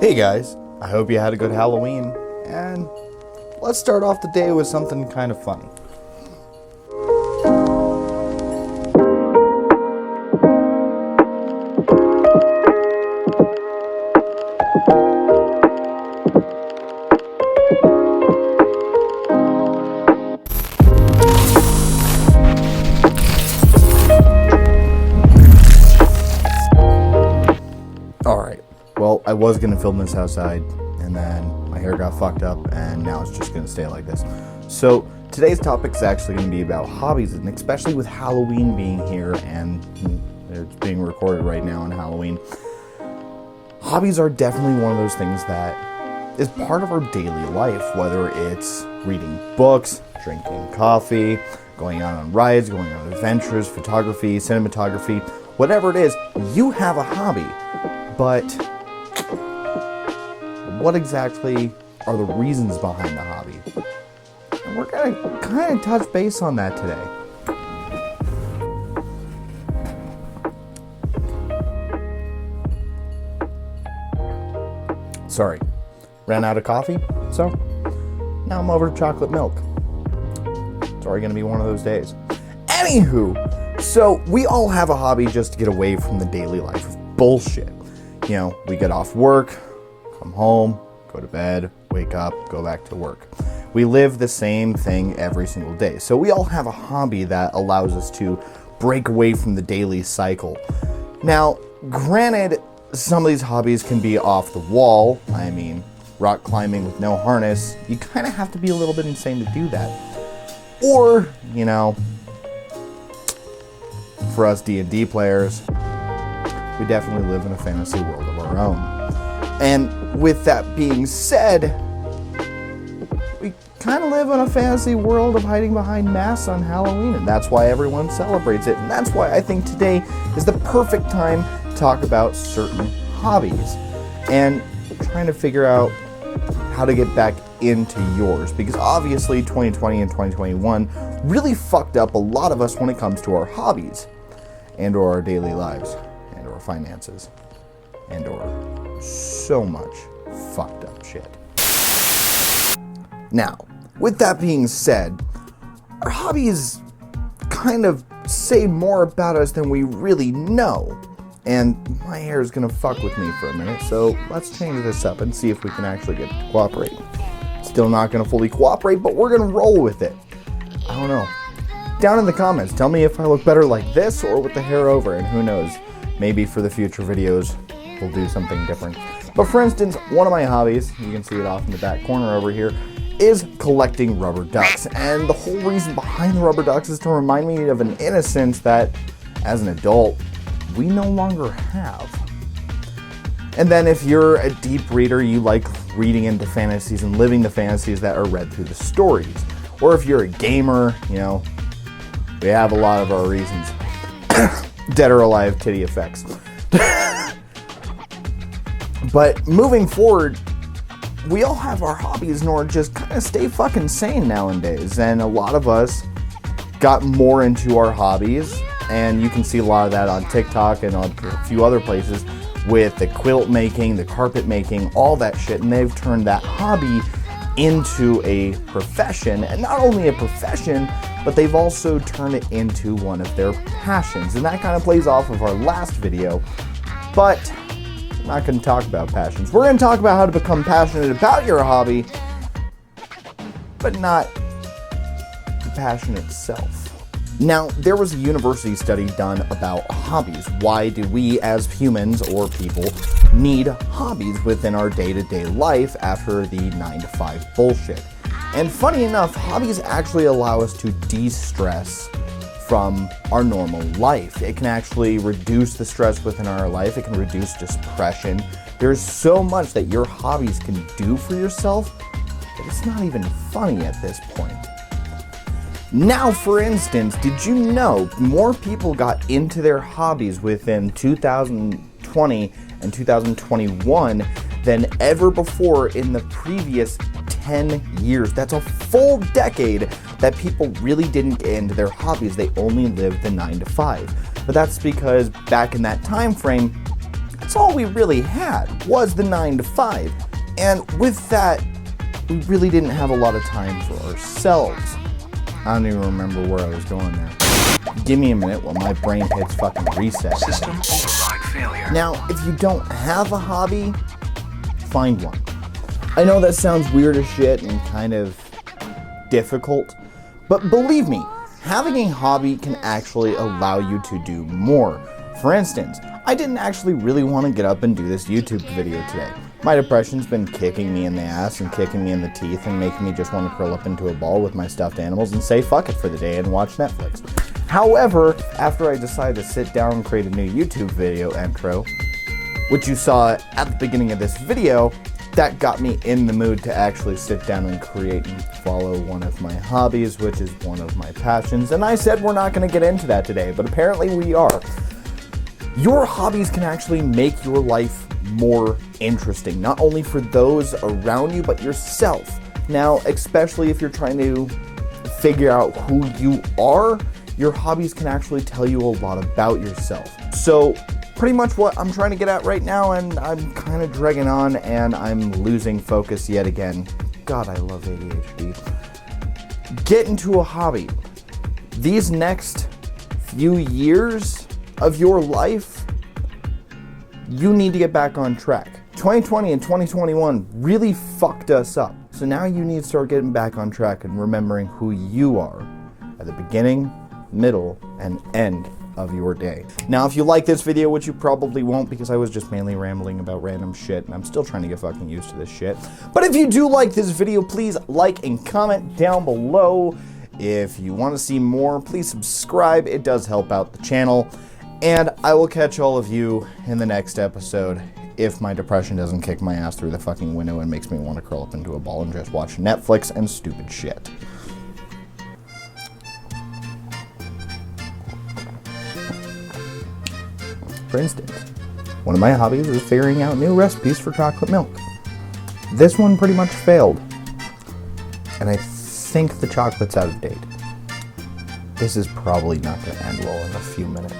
Hey guys, I hope you had a good Halloween, and let's start off the day with something kind of funny. Alright, well, I was going to film this outside, and then my hair got fucked up, and now it's just going to stay like this. So, today's topic is actually going to be about hobbies, and especially with Halloween being here, and it's being recorded right now on Halloween. Hobbies are definitely one of those things that is part of our daily life, whether it's reading books, drinking coffee, going out on rides, going on adventures, photography, cinematography, whatever it is, you have a hobby. But what exactly are the reasons behind the hobby? And we're going to kind of touch base on that today. Sorry, ran out of coffee, so now I'm over to chocolate milk. It's already going to be one of those days. Anywho, so we all have a hobby just to get away from the daily life of bullshit. You know, we get off work, come home, go to bed, wake up, go back to work. We live the same thing every single day. So we all have a hobby that allows us to break away from the daily cycle. Now, granted, some of these hobbies can be off the wall. I mean, rock climbing with no harness. You kind of have to be a little bit insane to do that. Or, you know, for us D&D players, we definitely live in a fantasy world of our own. And with that being said, we kind of live in a fantasy world of hiding behind masks on Halloween, and that's why everyone celebrates it. And that's why I think today is the perfect time to talk about certain hobbies and trying to figure out how to get back into yours. Because obviously 2020 and 2021 really fucked up a lot of us when it comes to our hobbies and or our daily lives. Or finances, and or so much fucked up shit. Now, with that being said, our hobbies kind of say more about us than we really know. And my hair is gonna fuck with me for a minute, so let's change this up and see if we can actually get it to cooperate. Still not gonna fully cooperate, but we're gonna roll with it. I don't know. Down in the comments, tell me if I look better like this or with the hair over, and who knows, maybe for the future videos, we'll do something different. But for instance, one of my hobbies, you can see it off in the back corner over here, is collecting rubber ducks. And the whole reason behind the rubber ducks is to remind me of an innocence that, as an adult, we no longer have. And then if you're a deep reader, you like reading into fantasies and living the fantasies that are read through the stories. Or if you're a gamer, you know, we have a lot of our reasons. Dead or alive titty effects. But moving forward, we all have our hobbies in order to just kind of stay fucking sane nowadays. And a lot of us got more into our hobbies, and you can see a lot of that on TikTok and on a few other places with the quilt making, the carpet making, all that shit. And they've turned that hobby into a profession, and not only a profession, but they've also turned it into one of their passions. And that kind of plays off of our last video, but we're not going to talk about passions. We're going to talk about how to become passionate about your hobby, but not the passion itself. Now, there was a university study done about hobbies. Why do we as humans or people need hobbies within our day-to-day life after the 9-to-5 bullshit? And funny enough, hobbies actually allow us to de-stress from our normal life. It can actually reduce the stress within our life. It can reduce depression. There's so much that your hobbies can do for yourself that it's not even funny at this point. Now, for instance, did you know more people got into their hobbies within 2020 and 2021 than ever before in the previous 10 years? That's a full decade that people really didn't get into their hobbies. They only lived the 9-to-5. But that's because back in that time frame, That's all we really had, was the 9 to 5. And with that, we really didn't have a lot of time for ourselves. I don't even remember where I was going there. Give me a minute while my brain hits fucking reset. System override failure. Now, if you don't have a hobby, find one. I know that sounds weird as shit and kind of difficult, but believe me, having a hobby can actually allow you to do more. For instance, I didn't actually really want to get up and do this YouTube video today. My depression's been kicking me in the ass and kicking me in the teeth and making me just want to curl up into a ball with my stuffed animals and say fuck it for the day and watch Netflix. However, after I decided to sit down and create a new YouTube video intro, which you saw at the beginning of this video, that got me in the mood to actually sit down and create and follow one of my hobbies, which is one of my passions. And I said we're not going to get into that today, but apparently we are. Your hobbies can actually make your life more interesting, not only for those around you, but yourself. Now, especially if you're trying to figure out who you are, your hobbies can actually tell you a lot about yourself. So, pretty much what I'm trying to get at right now, and I'm kind of dragging on and I'm losing focus yet again. God, I love ADHD. Get into a hobby. These next few years of your life, you need to get back on track. 2020 and 2021 really fucked us up. So now you need to start getting back on track and remembering who you are at the beginning, middle, and end of your day. Now, if you like this video, which you probably won't because I was just mainly rambling about random shit and I'm still trying to get fucking used to this shit. But if you do like this video, please like and comment down below. If you want to see more, please subscribe. It does help out the channel. And I will catch all of you in the next episode if my depression doesn't kick my ass through the fucking window and makes me want to curl up into a ball and just watch Netflix and stupid shit. For instance, one of my hobbies is figuring out new recipes for chocolate milk. This one pretty much failed, and I think the chocolate's out of date. This is probably not going to end well in a few minutes.